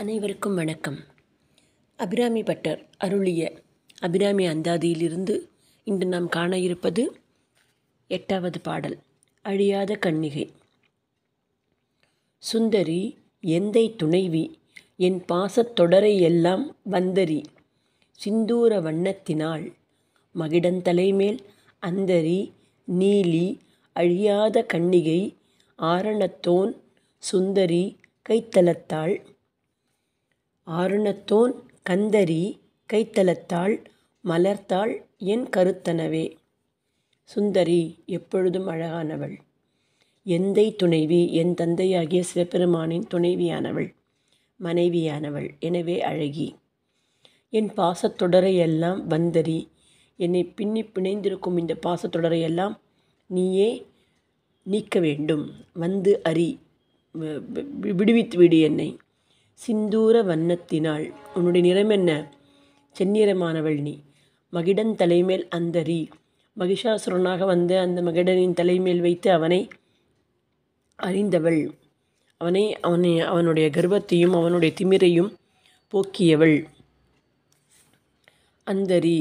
அனைவருக்கும் வணக்கம். அபிராமி பட்டர் அருளிய அபிராமி அந்தாதியிலிருந்து இன்று நாம் காண இருப்பது 8வது பாடல். அழியாத கன்னிகை. சுந்தரி எந்தை துணைவி என் பாசத் தொடரை எல்லாம் வந்தரி சிந்தூர வண்ணத்தினாள் மகிடந்தலைமேல் அந்தரி நீலி அழியாத கன்னிகை ஆரணத்தோன் சுந்தரி கைத்தலத்தாள். ஆரணத்தோன் கந்தரி கைத்தலத்தாள் மலர்த்தாள் என் கருத்தனவே. சுந்தரி எப்பொழுதும் அழகானவள். எந்தை துணைவி என் தந்தையாகிய சிவபெருமானின் துணைவியானவள், மனைவியானவள், எனவே அழகி. என் பாசத்தொடரையெல்லாம் வந்தரி என்னை பின்னி பிணைந்திருக்கும் இந்த பாசத்தொடரையெல்லாம் நீயே நீக்க வேண்டும். வந்து அறி, விடுவித்து விடு என்னை. சிந்தூர வண்ணத்தினாள், உன்னுடைய நிறம் என்ன? செந்நிறமானவள் நீ. மகிடன் தலைமேல் அந்தரி, மகிஷாசுரனாக வந்த அந்த மகிடனின் தலைமேல் வைத்து அவனை அறிந்தவள். அவனுடைய கர்வத்தையும் அவனுடைய திமிரையும் போக்கியவள். அந்தரி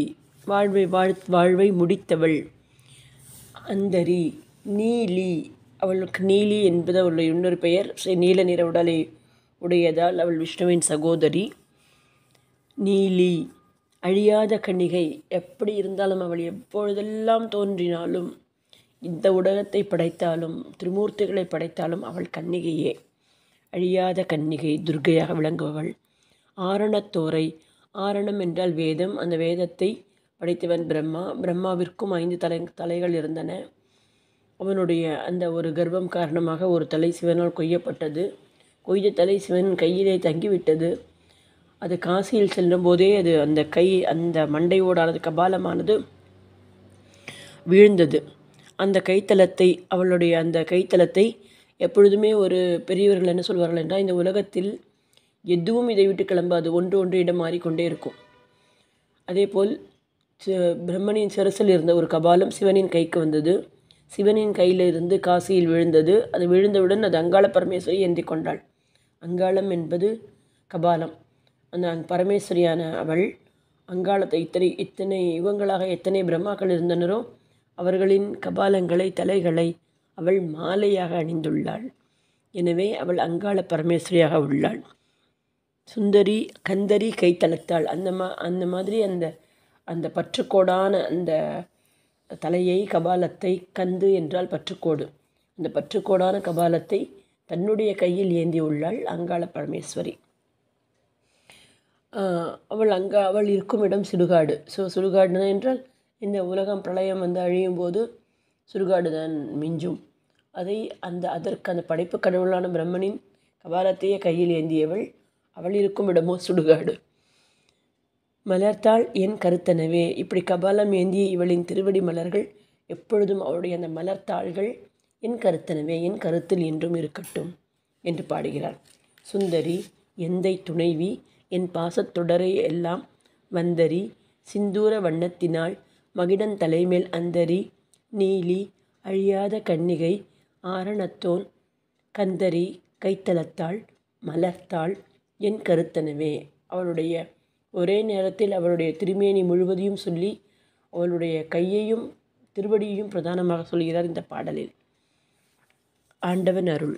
வாழ்வை முடித்தவள். அந்தரி நீலி, அவளுக்கு நீலி என்பது அவளுடைய இன்னொரு பெயர். நீல நிற உடலை உடையதால் அவள் விஷ்ணுவின் சகோதரி. நீலி அழியாத கன்னிகை. எப்படி இருந்தாலும் அவள் எப்பொழுதெல்லாம் தோன்றினாலும், இந்த உலகத்தை படைத்தாலும், திரிமூர்த்திகளை படைத்தாலும் அவள் கன்னிகையே. அழியாத கன்னிகை, துர்க்கையாக விளங்குபவள். ஆரணத்தோரை, ஆரணம் என்றால் வேதம். அந்த வேதத்தை படைத்தவன் பிரம்மா. பிரம்மாவிற்கும் 5 தலைகள் இருந்தன. அவனுடைய அந்த ஒரு கர்வம் காரணமாக ஒரு தலை சிவனால் கொய்யப்பட்டது. கொய்த தலை சிவன் கையிலே தங்கிவிட்டது. அது காசியில் செல்லும் போதே அந்த மண்டையோடானது, கபாலமானது வீழ்ந்தது. அந்த கைத்தலத்தை எப்பொழுதுமே ஒரு பெரியவர்கள் என்ன சொல்வார்கள் என்றால், இந்த உலகத்தில் எதுவும் இதை விட்டு கிளம்பாது, ஒன்று இடம் மாறிக்கொண்டே இருக்கும். அதேபோல் பிரம்மனின் சிரசில் இருந்த ஒரு கபாலம் சிவனின் கைக்கு வந்தது. சிவனின் கையிலிருந்து காசியில் விழுந்தது. அது விழுந்தவுடன் அது அங்காள பரமேஸ்வரி ஏந்தி கொண்டாள். அங்காளம் என்பது கபாலம். அந்த பரமேஸ்வரியான அவள் அங்காளத்தை இத்தனை யுகங்களாக எத்தனை பிரம்மாக்கள் இருந்தனரோ அவர்களின் கபாலங்களை, தலைகளை அவள் மாலையாக அணிந்துள்ளாள். எனவே அவள் அங்காள பரமேஸ்வரியாக உள்ளாள். சுந்தரி கந்தரி கைத்தலத்தாள். அந்த மாதிரி அந்த பற்றுக்கோடான அந்த தலையை, கபாலத்தை, கந்து என்றால் பற்றுக்கோடு, அந்த பற்றுக்கோடான கபாலத்தை தன்னுடைய கையில் ஏந்தி உள்ளாள் அங்காள பரமேஸ்வரி. அவள் இருக்கும் இடம் சுடுகாடு. சுடுகாடு என்றால் இந்த உலகம் பிரளயம் அழியும் போது சுடுகாடு தான் மிஞ்சும். அதற்கு அந்த படைப்பு கடவுளான பிரம்மனின் கபாலத்தையே கையில் ஏந்தியவள். அவள் இருக்கும் இடமோ சுடுகாடு. மலர்த்தாள் என் கருத்தனவே. இப்படி கபாலம் ஏந்திய இவளின் திருவடி மலர்கள் எப்பொழுதும் அவளுடைய அந்த மலர்த்தாள்கள் என் கருத்தனவே, என் கருத்தில் என்றும் இருக்கட்டும் என்று பாடுகிறார். சுந்தரி எந்தை துணைவி என் பாசத்தொடரை எல்லாம் வந்தரி சிந்தூர வண்ணத்தினாள் மகிடன் தலைமேல் அந்தரி நீலி அழியாத கன்னிகை ஆரணத்தோன் கந்தரி கைத்தலத்தாள் மலர்த்தாள் என் கருத்தனவே. அவளுடைய ஒரே நேரத்தில் அவளுடைய திருமேனி முழுவதையும் சொல்லி அவளுடைய கையையும் திருவடியையும் பிரதானமாக சொல்கிறார் இந்த பாடலில். ஆண்டவன் அருள்.